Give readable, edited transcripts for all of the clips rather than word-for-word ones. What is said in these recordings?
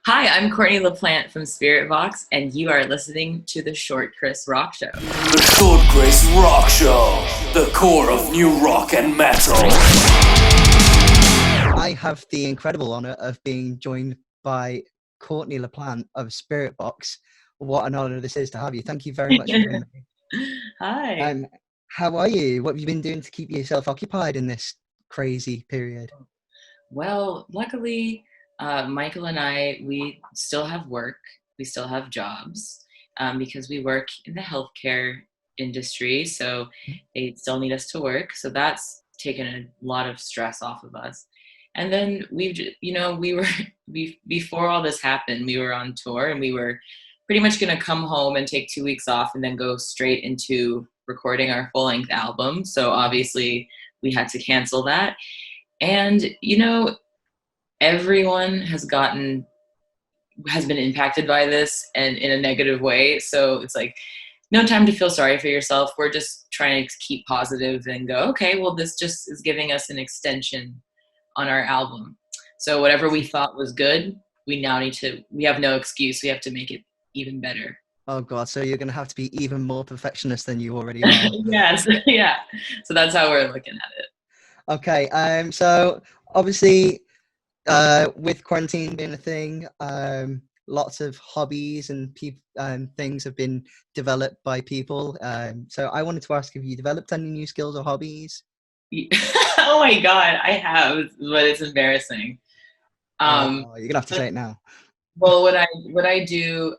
Hi, I'm Courtney Laplante from Spiritbox, and you are listening to the Short Chris Rock Show. The Short Grace Rock Show, the core of new rock and metal. I have the incredible honor of being joined by Courtney Laplante of Spiritbox. What an honor this is to have you. Thank you very much for joining me. Hi. Um, how are you? What have you been doing to keep yourself occupied in this crazy period? Well, luckily, Michael and I, we still have work. We still have jobs because we work in the healthcare industry. So they still need us to work. So that's taken a lot of stress off of us. And then we were, before all this happened, we were on tour and we were pretty much going to come home and take 2 weeks off and then go straight into recording our full length album. So obviously we had to cancel that. And everyone has been impacted by this and in a negative way. So it's like no time to feel sorry for yourself. We're just trying to keep positive and go, okay, well, this just is giving us an extension on our album. So whatever we thought was good, we have no excuse. We have to make it even better. Oh God, so you're going to have to be even more perfectionist than you already are. Yes, yeah. So that's how we're looking at it. Okay, so obviously with quarantine being a thing, lots of hobbies and things have been developed by people. So I wanted to ask, have you developed any new skills or hobbies? Oh my God, I have, but it's embarrassing. You're gonna have to say it now. Well, what I do,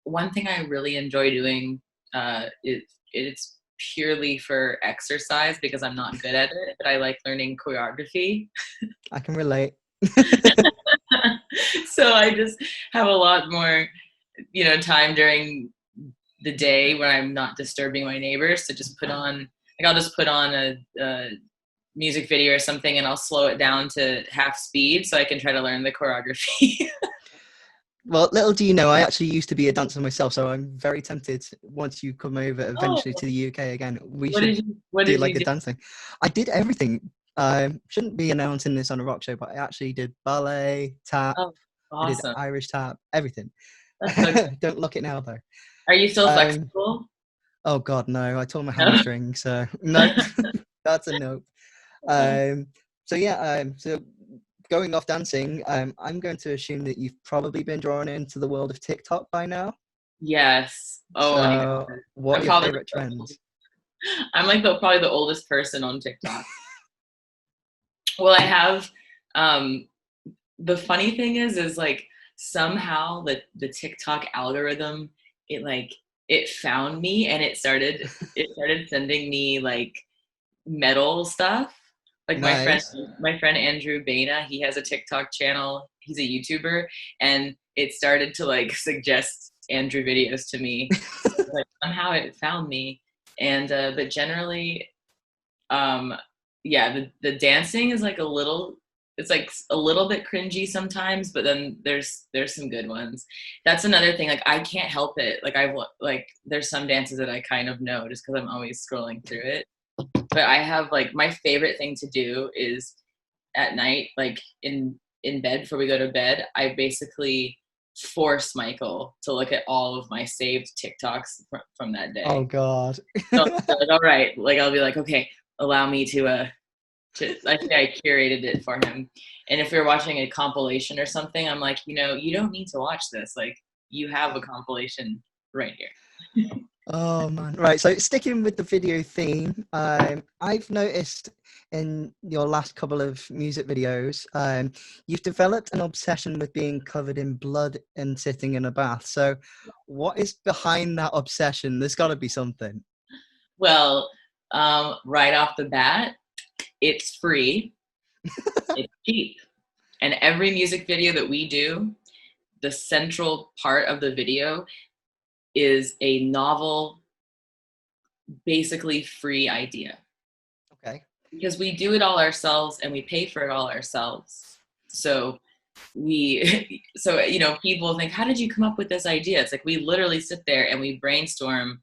one thing I really enjoy doing, it's purely for exercise because I'm not good at it, but I like learning choreography. I can relate. So I just have a lot more, time during the day when I'm not disturbing my neighbors to just I'll just put on a music video or something and I'll slow it down to half speed so I can try to learn the choreography. Well, little do you know, I actually used to be a dancer myself, so I'm very tempted once you come over Oh, eventually to the UK again. We what should did you what do did like you a do? dancing. I did everything. Shouldn't be announcing this on a rock show, but I actually did ballet, tap, Oh, I did awesome. Irish tap, everything. That's so good. Don't look it now though. Are you still Um, flexible? oh God, no, I tore my No? hamstring, so nope, that's a nope. Um, so going off dancing, I'm going to assume that you've probably been drawn into the world of TikTok by now. Yes. Oh my So God. what are I'm your probably favorite trends? I'm like probably the oldest person on TikTok. Well, I have the funny thing is like somehow the TikTok algorithm it found me and it started sending me like metal stuff. Like Nice. my friend Andrew Baina, he has a TikTok channel. He's a YouTuber, and it started to like suggest Andrew videos to me. So like somehow it found me, and but generally, um, yeah, the dancing is like it's like a little bit cringy sometimes, but then there's some good ones. That's another thing. Like I can't help it. Like there's some dances that I kind of know just because I'm always scrolling through it. But I have like my favorite thing to do is at night, like in bed before we go to bed, I basically force Michael to look at all of my saved TikToks from that Oh day. God. So like, all right, like I'll be like, okay, allow me I think I curated it for him. And if we are watching a compilation or something, I'm like, you don't need to watch this. Like you have a compilation right here. Oh man. Right. So sticking with the video theme, I've noticed in your last couple of music videos, you've developed an obsession with being covered in blood and sitting in a bath. So what is behind that obsession? There's got to be something. Well, right off the bat, it's free, it's cheap. And every music video that we do, the central part of the video is a novel, basically free idea. Okay. Because we do it all ourselves and we pay for it all ourselves. So people think, how did you come up with this idea? It's like we literally sit there and we brainstorm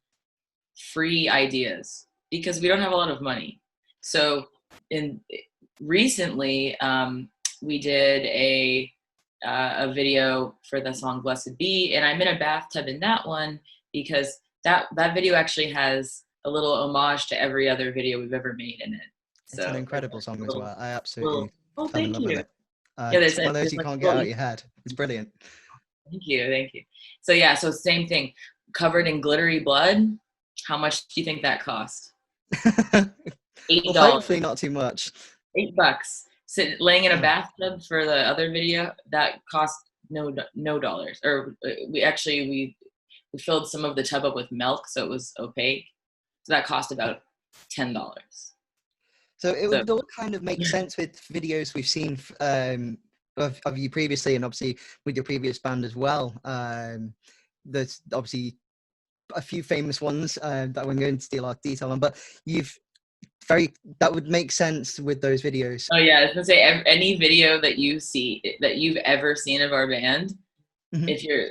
free ideas because we don't have a lot of money. So in recently, we did a video for the song Blessed Be, and I'm in a bathtub in that one because that video actually has a little homage to every other video we've ever made in it. It's an So incredible song as well. I little absolutely oh, fell in thank love with you. it. Yeah, It's one of those there's you like can't a get out little, of your head. It's brilliant. thank you. So yeah, so same thing, covered in glittery blood. How much do you think that cost? Well, $8. hopefully not too much. $8. Laying in a Oh, bathtub for the other video that cost no dollars. Or we filled some of the tub up with milk, so it was opaque. So that cost about $10. so it So would all kind of make sense with videos we've seen of you previously, and obviously with your previous band as well. There's obviously a few famous ones that we're going to steal our detail on, but that would make sense with those videos. oh yeah, I was gonna say any video that you've ever seen of our band, Mhm. if you're,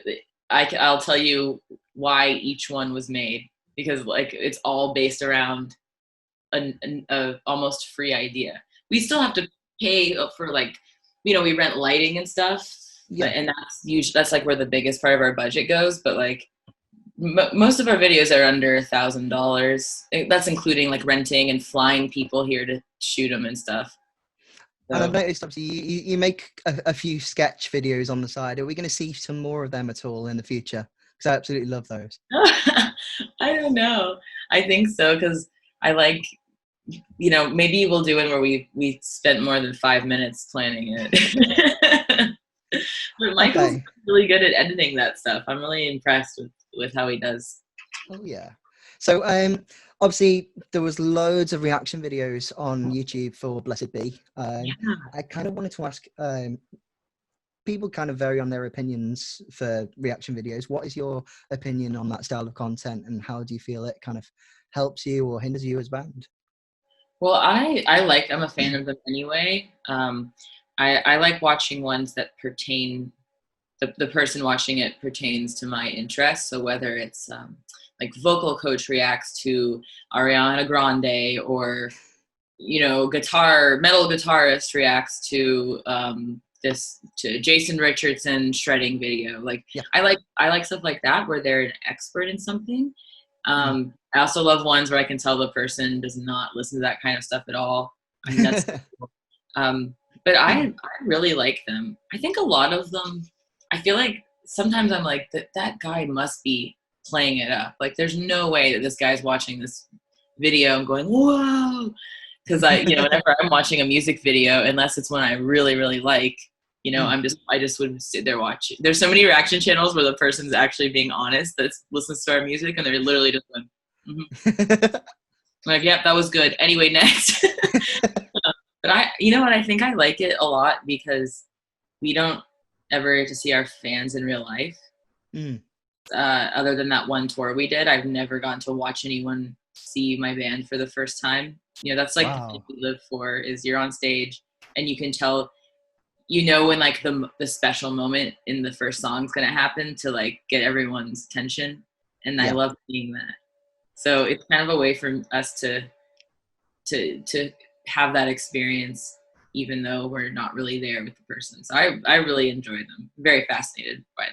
I'll tell you why each one was made, because like it's all based around a almost free idea. We still have to pay for, like, we rent lighting and stuff, but Yeah. and that's like where the biggest part of our budget goes. But like most of our videos are under $1,000. That's including like renting and flying people here to shoot them and stuff. And I've So noticed, obviously, you make a few sketch videos on the side. Are we going to see some more of them at all in the future? Because I absolutely love those. I don't know. I think so, because I like, maybe we'll do it where we spent more than 5 minutes planning it. But Michael's Okay. really good at editing that stuff. I'm really impressed with how he does. Oh yeah. So obviously there was loads of reaction videos on YouTube for Blessed Be. Yeah. I kind of wanted to ask, people kind of vary on their opinions for reaction videos. What is your opinion on that style of content, and how do you feel it kind of helps you or hinders you as a band? Well, I'm a fan of them anyway. I like watching ones that pertain, the person watching it pertains to my interests. So whether it's like vocal coach reacts to Ariana Grande, or metal guitarist reacts to to Jason Richardson shredding video. Like Yeah. I like stuff like that where they're an expert in something. Mm. I also love ones where I can tell the person does not listen to that kind of stuff at all. I mean, that's but I really like them. I think a lot of them, I feel like sometimes I'm like, that guy must be playing it up. Like there's no way that this guy's watching this video and going, whoa. Because whenever I'm watching a music video, unless it's one I really, really like, I just would sit there watching. There's so many reaction channels where the person's actually being honest, that listens to our music, and they're literally just going, I'm like, yep, that was good. Anyway, next. But I think I like it a lot because we don't ever get to see our fans in real life. Mm. Other than that one tour we did, I've never gotten to watch anyone see my band for the first time. That's like the thing Wow. we live for, is you're on stage and you can tell, when like the special moment in the first song is going to happen to like get everyone's attention. And I Yeah. love seeing that. So it's kind of a way for us to have that experience, even though we're not really there with the person. So I really enjoy them. Very fascinated by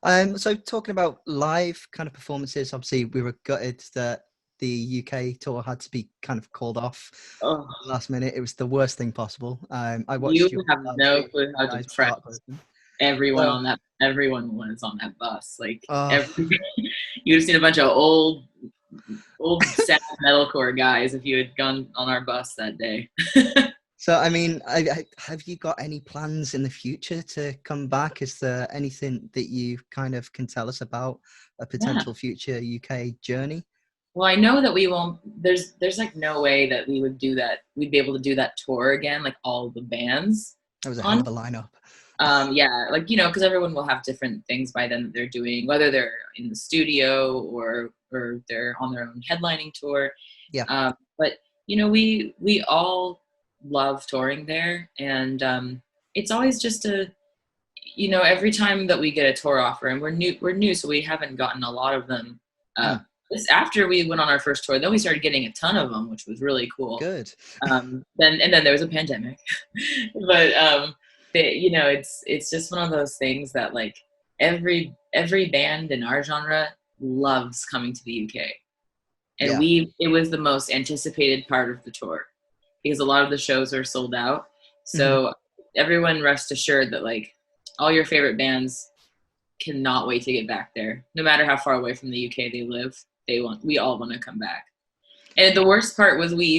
them. So talking about live kind of performances, obviously we were gutted that the UK tour had to be kind of called off Oh, last minute. It was the worst thing possible. I you watched you have no clue how guys depressed So, everyone was on that bus. Like uh, you'd have seen a bunch of old sad metalcore guys if you had gone on our bus that day. so I mean, have you got any plans in the future to come back? Is there anything that you kind of can tell us about a Yeah. potential future UK journey? Well, I know that we won't. There's like no way that we would do that. We'd be able to do that tour again, like all the bands. That was a hell On of a lineup. Yeah, like because everyone will have different things by then that they're doing, whether they're in the studio or they're on their own headlining tour. Yeah. But we all love touring there, and it's always just every time that we get a tour offer, and we're new, so we haven't gotten a lot of them. This after we went on our first tour, then we started getting a ton of them, which was really cool. Good. Then there was a pandemic, but it's just one of those things that like every band in our genre loves coming to the UK. And Yeah. it was the most anticipated part of the tour because a lot of the shows are sold out. Mhm. So everyone rest assured that like all your favorite bands cannot wait to get back there. No matter how far away from the UK they live, we all want to come back. And the worst part was we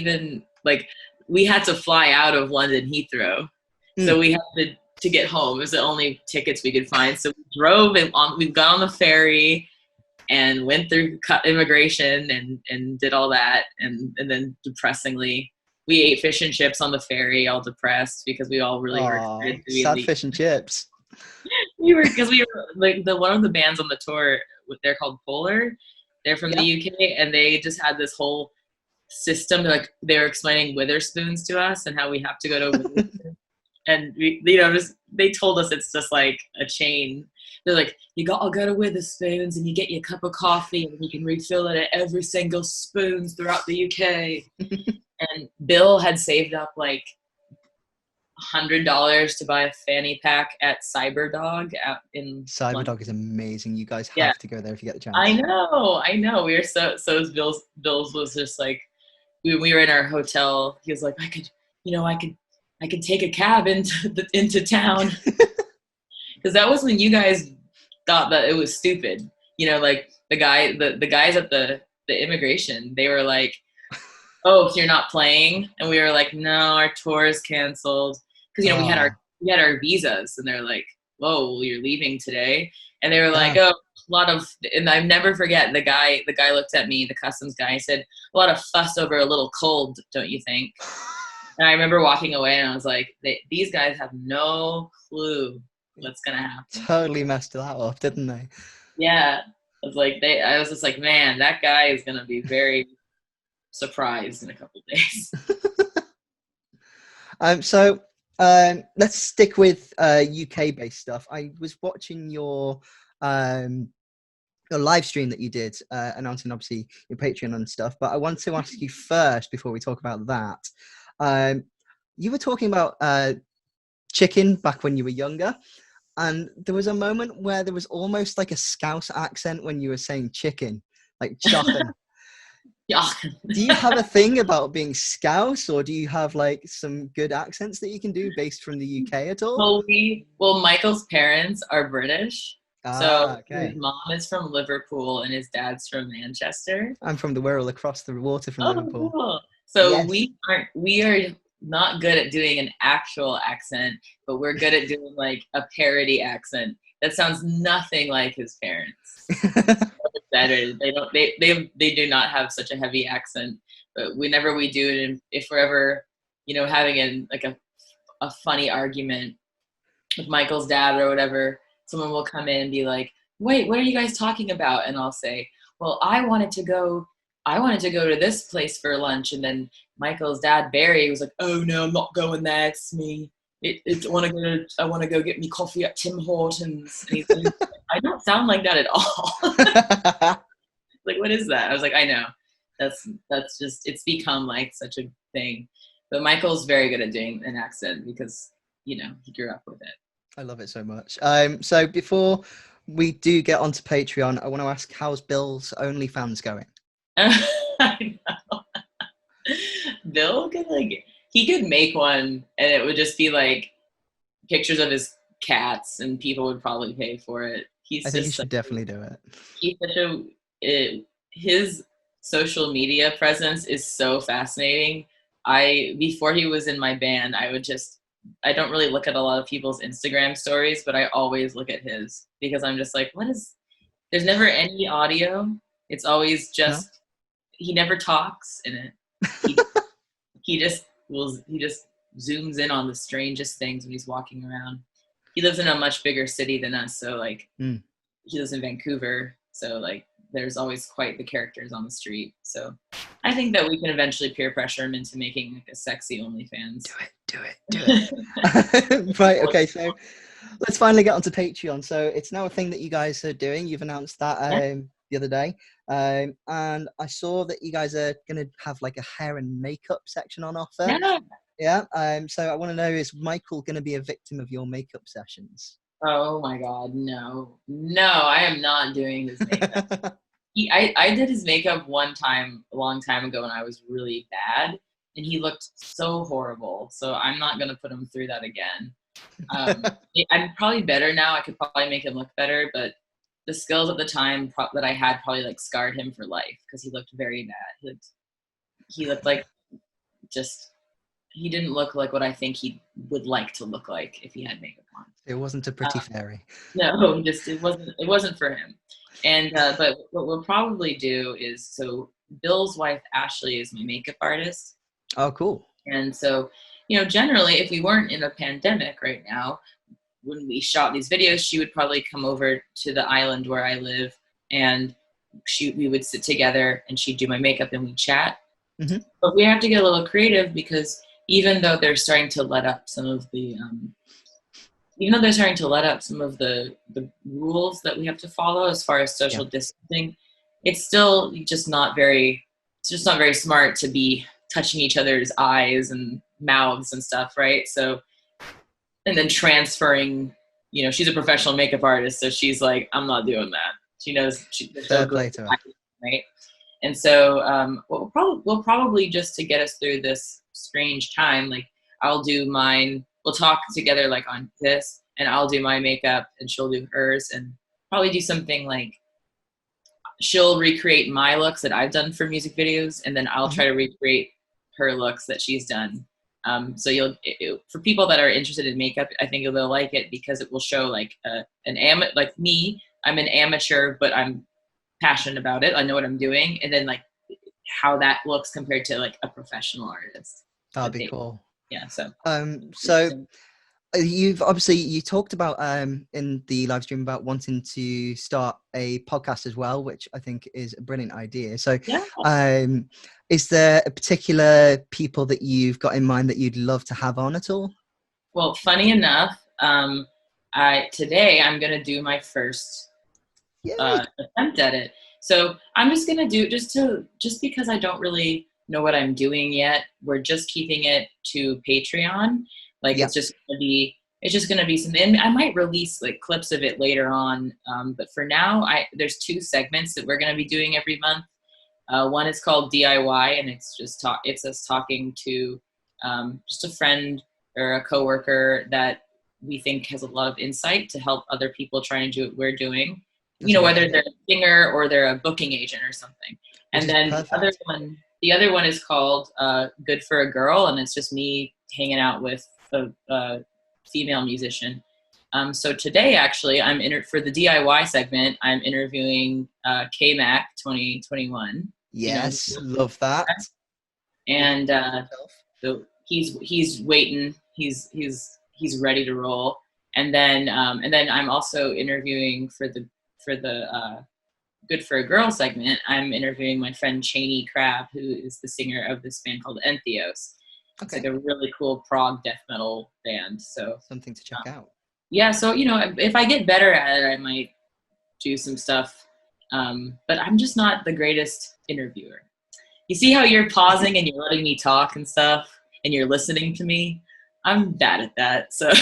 had to fly out of London Heathrow. So Mm. we had to get home. It was the only tickets we could find. So we drove and we got on the ferry and went through immigration and did all that. And then depressingly, we ate fish and chips on the ferry, all depressed because we all really were excited Oh, to be sad fish and chips. because we were like one of the bands on the tour. They're called Polar. They're from the Yeah. UK, and they just had this whole system. Like they were explaining Witherspoons to us and how we have to go to Witherspoons. And they told us it's just like a chain. They're like, I'll go to Witherspoons and you get your cup of coffee and you can refill it at every single spoons throughout the UK. And Bill had saved up like $100 to buy a fanny pack at Cyberdog out in London. Cyberdog is amazing. You guys Yeah, have to go there if you get the chance. I know. We were so was Bill's was just like we were in our hotel. He was like, I could take a cab into town because that was when you guys thought that it was stupid. Like the guys at the immigration, they were like, "Oh, so you're not playing?" And we were like, "No, our tour is canceled." Because we had our visas, and they're like, "Whoa, well, you're leaving today?" And they were like, Yeah. "Oh, a lot of," and I never forget the guy looked at me, the customs guy, and said, "A lot of fuss over a little cold, don't you think?" And I remember walking away, and I was like, "These guys have no clue what's gonna happen." Totally messed that up, didn't they? Yeah, I was just like, man, that guy is gonna be very surprised in a couple of days. So let's stick with UK based stuff. I was watching your live stream that you did, announcing obviously your Patreon and stuff. But I want to ask you first before we talk about that. You were talking about chicken back when you were younger, and there was a moment where there was almost like a Scouse accent when you were saying chicken, like chocken. Yeah. Do you have a thing about being Scouse, or do you have like some good accents that you can do based from the UK at all? Well, Michael's parents are British. So his Okay. mom is from Liverpool and his dad's from Manchester. I'm from the Wirral across the water from Oh, Liverpool. cool. So Yes. we are not good at doing an actual accent, but we're good at doing like a parody accent that sounds nothing like his parents. Better. They do not have such a heavy accent, but whenever we do it, and if we're ever, having a funny argument with Michael's dad or whatever, someone will come in and be like, "Wait, what are you guys talking about?" And I'll say, "Well, I wanted to go to this place for lunch," and then Michael's dad Barry was like, "Oh no, I'm not going there. It's me. I want to go get me coffee at Tim Hortons." And he's like, I don't sound like that at all. Like, what is that? I was like, I know. That's just, it's become like such a thing. But Michael's very good at doing an accent because, he grew up with it. I love it so much. So before we do get onto Patreon, I want to ask, how's Bill's OnlyFans going? I know. Bill he could make one and it would just be like pictures of his cats and people would probably pay for it. I think you should definitely do it. He's such his social media presence is so fascinating. Before he was in my band, I don't really look at a lot of people's Instagram stories, but I always look at his because I'm just like, there's never any audio. It's always just, he never talks in it. He just zooms in on the strangest things when he's walking around. He lives in a much bigger city than us, so he lives in Vancouver, so there's always quite the characters on the street. So I think that we can eventually peer pressure him into making a sexy OnlyFans. Do it. Right, okay, so let's finally get onto Patreon. So it's now a thing that you guys are doing. You've announced that the other day. And I saw that you guys are going to have a hair and makeup section on offer. Yeah. Yeah. So I want to know, is Michael going to be a victim of your makeup sessions? Oh my God, no, I am not doing his makeup. I did his makeup one time a long time ago when I was really bad, and he looked so horrible. So I'm not gonna put him through that again. I'm probably better now. I could probably make him look better, but the skills at the time that I had probably like scarred him for life because he looked very bad. He looked like just he didn't look like what I think he would like to look like if he had makeup on. It wasn't a pretty fairy. No, just it wasn't for him. And but what we'll probably do is, so Bill's wife Ashley is my makeup artist. Oh, cool. And so, generally if we weren't in a pandemic right now, when we shot these videos, she would probably come over to the island where I live, and we would sit together and she'd do my makeup and we'd chat. Mm-hmm. But we have to get a little creative because even though they're starting to let up some of the rules that we have to follow as far as social distancing, it's still just not very smart to be touching each other's eyes and mouths and stuff, right? So, and then transferring, she's a professional makeup artist, so she's like, I'm not doing that. She knows Fair play to her. Right? And so we'll probably just to get us through this strange time, like I'll do mine, we'll talk together like on this, and I'll do my makeup and she'll do hers, and probably do something like she'll recreate my looks that I've done for music videos, and then I'll try to recreate her looks that she's done. So for people that are interested in makeup, I think they'll like it because it will show like like me, I'm an amateur, but I'm passionate about it. I know what I'm doing. And then like how that looks compared to like a professional artist. That'd be cool. Yeah. So, you talked about in the live stream about wanting to start a podcast as well, which I think is a brilliant idea. So is there a particular people that you've got in mind that you'd love to have on at all? Well, funny enough, today I'm going to do my first attempt at it. So I'm just going to do just because I don't really know what I'm doing yet. We're just keeping it to Patreon. Like it's just going to be something, and I might release like clips of it later on. But for now, there's 2 segments that we're going to be doing every month. One is called DIY, and it's us talking to just a friend or a coworker that we think has a lot of insight to help other people try and do what we're doing. Whether they're a singer or they're a booking agent or something. And then the other one is called Good for a Girl, and it's just me hanging out with a female musician. So today, actually, for the DIY segment, I'm interviewing K-Mac 2021. Yes, love that. And so he's waiting. He's ready to roll. And then I'm also interviewing for the Good for a Girl segment. I'm interviewing my friend Cheney Crab, who is the singer of this band called Entheos. It's like a really cool prog death metal band. So something to check out. Yeah, so if I get better at it, I might do some stuff. But I'm just not the greatest interviewer. You see how you're pausing and you're letting me talk and stuff, and you're listening to me? I'm bad at that. So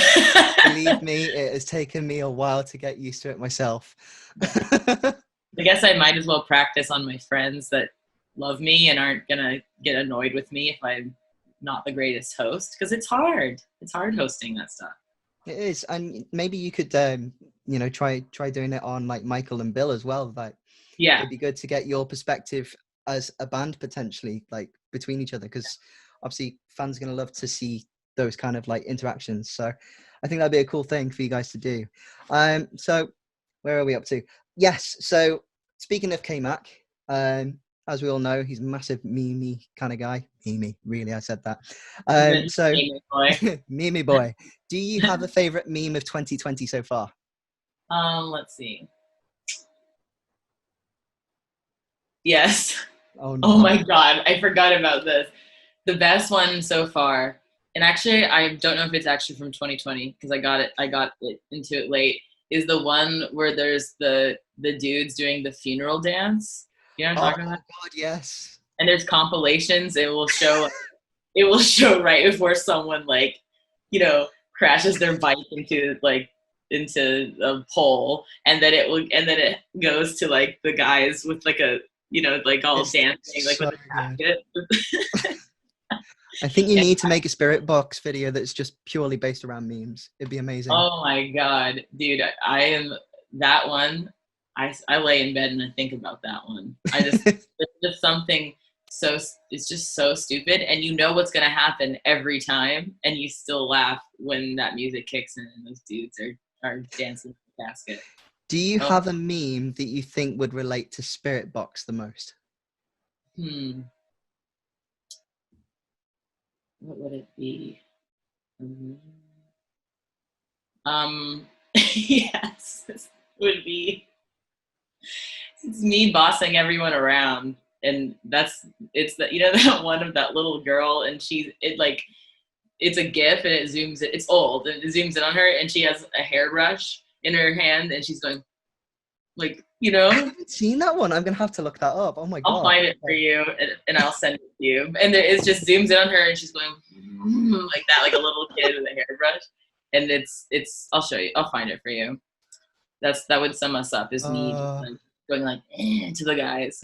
believe me, it has taken me a while to get used to it myself. I guess I might as well practice on my friends that love me and aren't gonna get annoyed with me if I'm not the greatest host, because it's hard. It's hard hosting that stuff. It is, and maybe you could try doing it on like Michael and Bill as well. Like, it'd be good to get your perspective as a band potentially, like between each other, because obviously fans are gonna love to see those kind of like interactions. So I think that'd be a cool thing for you guys to do. So where are we up to? Yes. So speaking of K-Mac, as we all know, he's a massive meme kind of guy. Meme, really, I said that. So meme boy. Do you have a favorite meme of 2020 so far? Let's see. Yes. Oh, no. Oh my God, I forgot about this. The best one so far, and actually I don't know if it's actually from 2020 because I got it into it late, is the one where there's the dudes doing the funeral dance. You know what I'm talking about? God, yes. And there's compilations. It will show it will show right before someone like, you know, crashes their bike into a pole, and then it goes to like the guys with like a, you know, like all It's dancing like so with a good. basket. I think you Yeah. need to make a Spiritbox video that's just purely based around memes. It'd be amazing. Oh my god, dude, I am that one. I lay in bed and I think about that one. It's just something it's just so stupid, and you know what's gonna happen every time, and you still laugh when that music kicks in and those dudes are dancing in the basket. Do you Oh, have a meme that you think would relate to Spiritbox the most? hmm, what would it be? Um, yes, this would be. It's me bossing everyone around, and it's that, you know, that one of that little girl, and it's a gif, and it's old, and it zooms in on her, and she has a hairbrush in her hand, and she's going like, you I know. haven't seen that one. I'm gonna have to look that up. Oh my I'll god. find it for you, and I'll send it to you. And it just zooms in on her, and she's going like that, like a little kid with a hairbrush. And it's I'll show you. I'll find it for you. That would sum us up. Is me just Uh, like going like to the guys.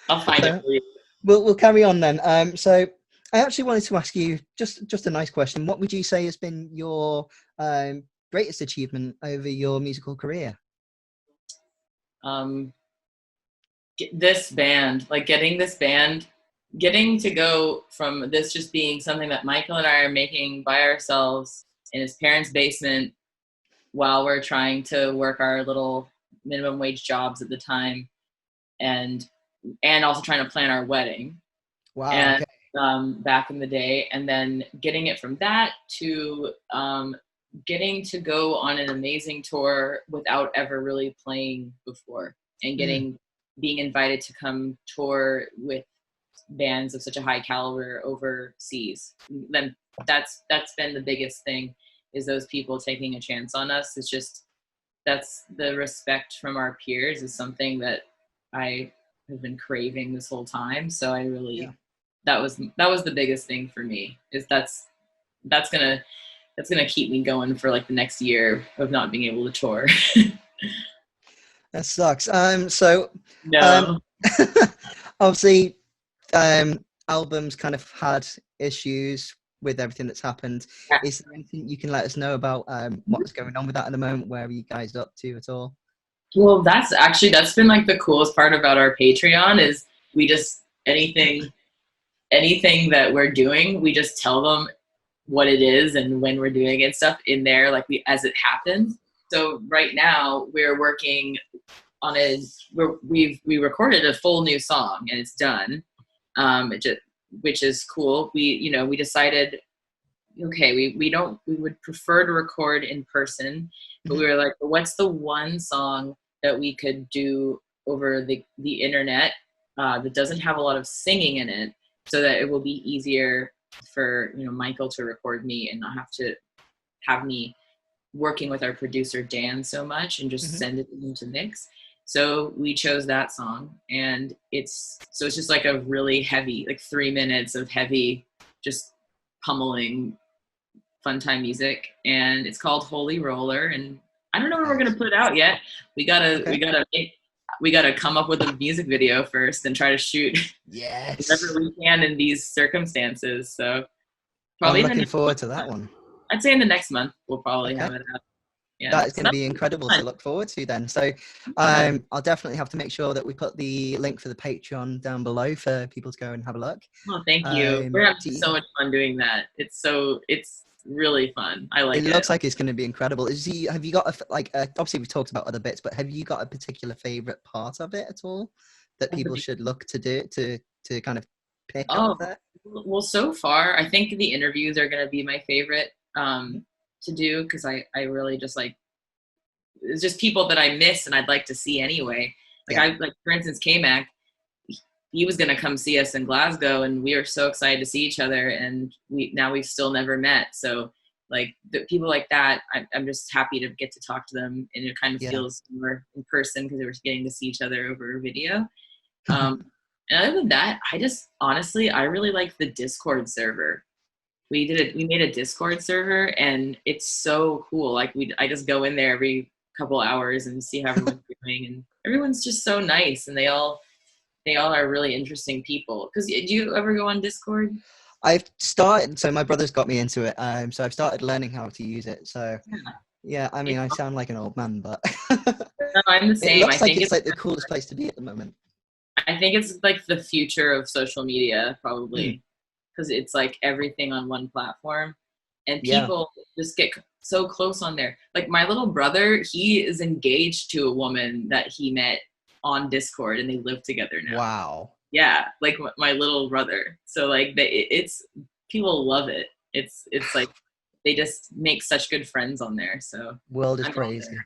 I'll find it okay. for you. We'll carry on then. So I actually wanted to ask you just a nice question. What would you say has been your greatest achievement over your musical career? Um, this band, like getting to go from this just being something that Michael and I are making by ourselves in his parents' basement while we're trying to work our little minimum wage jobs at the time, and also trying to plan our wedding, Wow. and Okay. back in the day, and then getting it from that to getting to go on an amazing tour without ever really playing before, and Mm, being invited to come tour with bands of such a high caliber overseas. Then that's been the biggest thing, is those people taking a chance on us. It's just, that's the respect from our peers is something that I have been craving this whole time. So I yeah. really, that was the biggest thing for me, is that's gonna keep me going for like the next year of not being able to tour. That sucks. So um, No. obviously, albums kind of had issues with everything that's happened. Is there anything you can let us know about what's going on with that at the moment? Where are you guys up to at all? Well, that's been like the coolest part about our Patreon, is we just anything that we're doing, we just tell them what it is and when we're doing it, stuff in there, like as it happens. So right now we're working on we recorded a full new song, and it's done. Which is cool. We decided, okay, we would prefer to record in person, but we Mhm. were like, well, what's the one song that we could do over the internet, that doesn't have a lot of singing in it, so that it will be easier for, Michael to record me and not have to have me working with our producer Dan so much, and just Mhm. send it to him to mix. So we chose that song, and it's just like a really heavy, like 3 minutes of heavy, just pummeling fun time music, and it's called Holy Roller. And I don't know when we're gonna Nice. put it out yet. We gotta we Okay. gotta we gotta come up with a music video first and try to shoot whatever Yes. we can in these circumstances. So I'm probably in the looking next forward to that month. one. I'd say in the next month we'll probably Okay. have it out. Yeah. That is So going to be incredible that's to look forward to then. So fun. I'll definitely have to make sure that we put the link for the Patreon down below for people to go and have a look. Oh, thank you. We're having Do you, so much fun doing that. It's really fun. I it like it. looks like it's going to be incredible. Have you got obviously we've talked about other bits, but have you got a particular favorite part of it at all that people should look to do to kind of pick up Oh, there? well, so far, I think the interviews are going to be my favorite, Mhm. to do, because I really just like, it's just people that I miss and I'd like to see anyway. Yeah. For instance, K-Mac, he was going to come see us in Glasgow, and we were so excited to see each other, and we've still never met. So like the people like that, I'm just happy to get to talk to them, and it kind of Yeah. feels more in person, because we're getting to see each other over video. Um, And other than that, I just honestly, I really like the Discord server. We made a Discord server, and it's so cool. Like I just go in there every couple hours and see how everyone's doing, and everyone's just so nice, and they all are really interesting people. Because do you ever go on Discord? I've started, so my brother's got me into it. So I've started learning how to use it. So Yeah, yeah, I mean, it's, I sound like an old man, but no, I'm the it same. looks like it's like the coolest place to be at the moment. I think it's like the future of social media, Mm, probably, because it's like everything on one platform, and yeah. people just get so close on there. Like my little brother, he is engaged to a woman that he met on Discord, and they live together now. Wow. Yeah, like my little brother. So like it's people love it. It's like they just make such good friends on there. So World is I'm on there. crazy.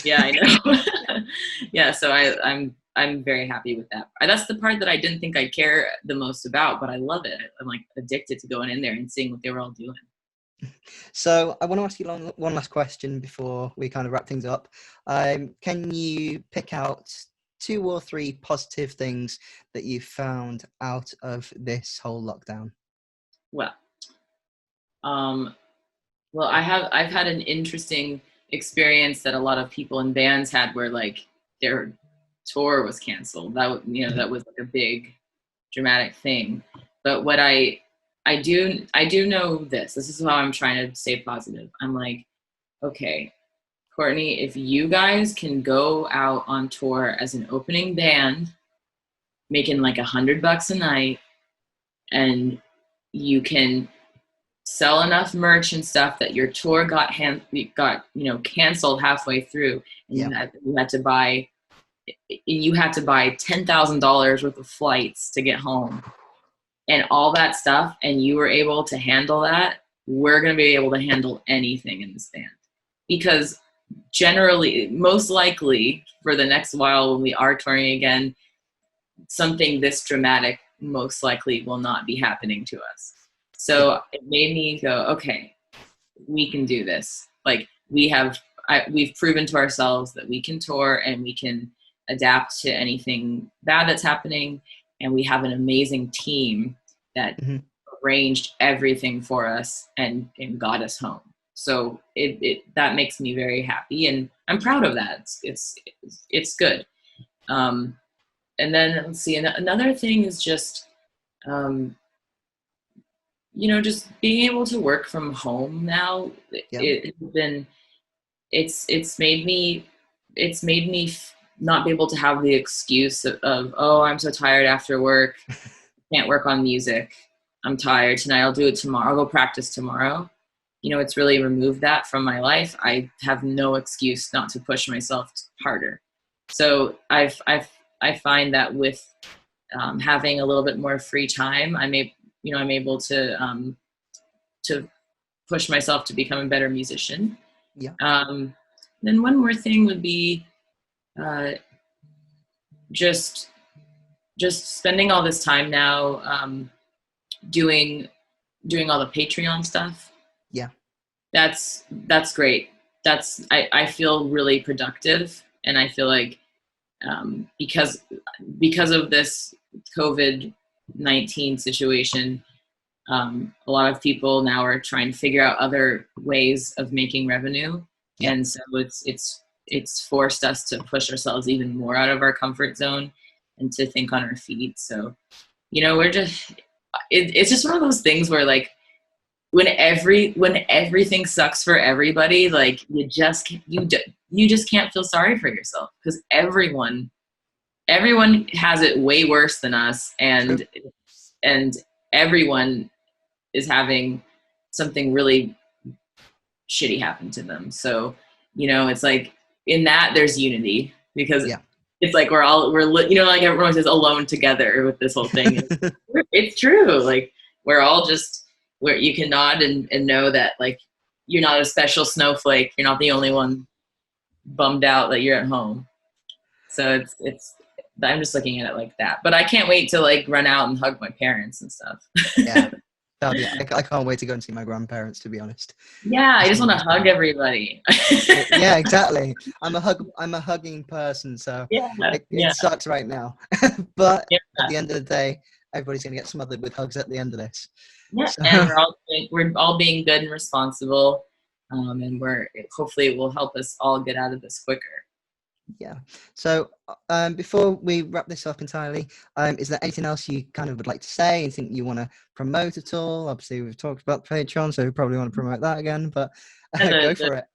Yeah, I know. Yeah, so I'm very happy with that. That's the part that I didn't think I'd care the most about, but I love it. I'm like addicted to going in there and seeing what they were all doing. So I want to ask you one last question before we kind of wrap things up. Can you pick out 2 or 3 positive things that you found out of this whole lockdown? Well, um, well, I've had an interesting experience that a lot of people in bands had, where like their tour was canceled. That was like a big dramatic thing. But what I do know this. This is how I'm trying to stay positive. I'm like, okay, Courtney, if you guys can go out on tour as an opening band, making like $100 a night, and you can sell enough merch and stuff that your tour got canceled halfway through, and Yeah. you had to buy $10,000 worth of flights to get home, and all that stuff, and you were able to handle that. We're going to be able to handle anything in this band, because generally, most likely, for the next while when we are touring again, something this dramatic most likely will not be happening to us. Yeah. So it made me go, okay, we can do this. Like we've proven to ourselves that we can tour and we can adapt to anything bad that's happening. And we have an amazing team that Hmm. arranged everything for us and got us home. So that makes me very happy, and I'm proud of that. It's good. And then let's see. Another thing is just, um, just being able to work from home now. Yeah. It's made me not be able to have the excuse of, oh, I'm so tired after work, can't work on music, I'm tired tonight, I'll do it tomorrow, I'll go practice tomorrow. It's really removed that from my life. I have no excuse not to push myself harder. So I find that with having a little bit more free time, I'm able to push myself to become a better musician. Yeah. Then one more thing would be uh, just spending all this time now doing all the Patreon stuff. Yeah. That's great. I feel really productive, and I feel like because of this COVID-19 situation, a lot of people now are trying to figure out other ways of making revenue, Yeah. and so it's forced us to push ourselves even more out of our comfort zone and to think on our feet. So it's just one of those things where, like, when everything sucks for everybody, like you just can't feel sorry for yourself, because everyone has it way worse than us, True. and everyone is having something really shitty happen to them. So it's like, in that there's unity, because Yeah. it's like like everyone says, alone together with this whole thing. It's true. Like, we're all just, where you can nod and know that, like, you're not a special snowflake. You're not the only one bummed out that you're at home. So it's I'm just looking at it like that. But I can't wait to, like, run out and hug my parents and stuff. Yeah. I can't wait to go and see my grandparents, to be honest. Yeah, I just want to hug everybody. Yeah, exactly. I'm a hugging person, so Yeah, it sucks right now. But yeah, at the end of the day, everybody's gonna get smothered with hugs at the end of this. yeah. So And we're all being good and responsible, and hopefully it will help us all get out of this quicker. yeah. So before we wrap this up entirely, is there anything else you kind of would like to say? Anything you want to promote at all? Obviously, we've talked about Patreon, so we probably want to promote that again. But Yeah, go for it.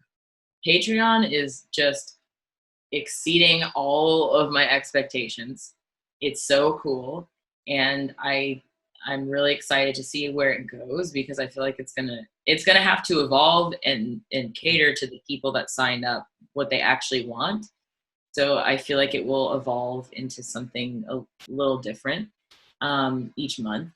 Patreon is just exceeding all of my expectations. It's so cool, and I'm really excited to see where it goes, because I feel like it's gonna have to evolve and cater to the people that signed up, what they actually want. So I feel like it will evolve into something a little different each month.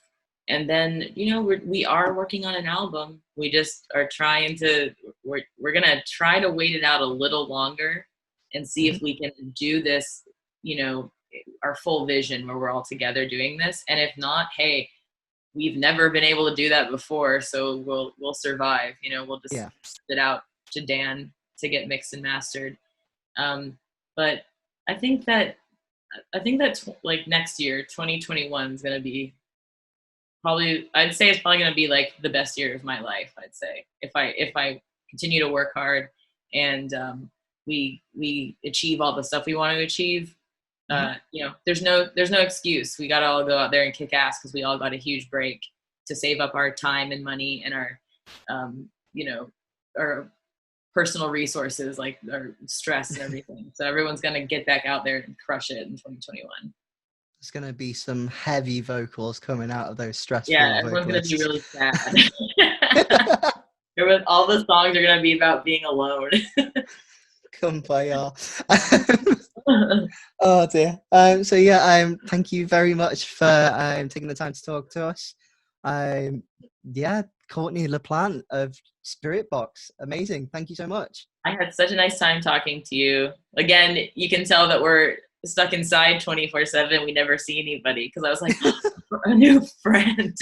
And then, we are working on an album. We just are trying to, we're going to try to wait it out a little longer and see if we can do this, our full vision where we're all together doing this. And if not, hey, we've never been able to do that before, so we'll survive. We'll just Yeah. send it out to Dan to get mixed and mastered. But I think that like next year, 2021 is going to be I'd say it's probably going to be like the best year of my life. I'd say if I continue to work hard and we achieve all the stuff we want to achieve, there's no excuse. We got to all go out there and kick ass, because we all got a huge break to save up our time and money and our our personal resources, like our stress and everything. So everyone's going to get back out there and crush it in 2021. There's going to be some heavy vocals coming out of those stressful Everyone's going to be vocalists. really sad. All the songs are going to be about being alone. Kumbaya. Oh dear. So yeah, thank you very much for taking the time to talk to us. Courtney Laplante of Spiritbox. Amazing. Thank you so much. I had such a nice time talking to you. Again, you can tell that we're stuck inside 24/7. We never see anybody, because I was like, a new friend.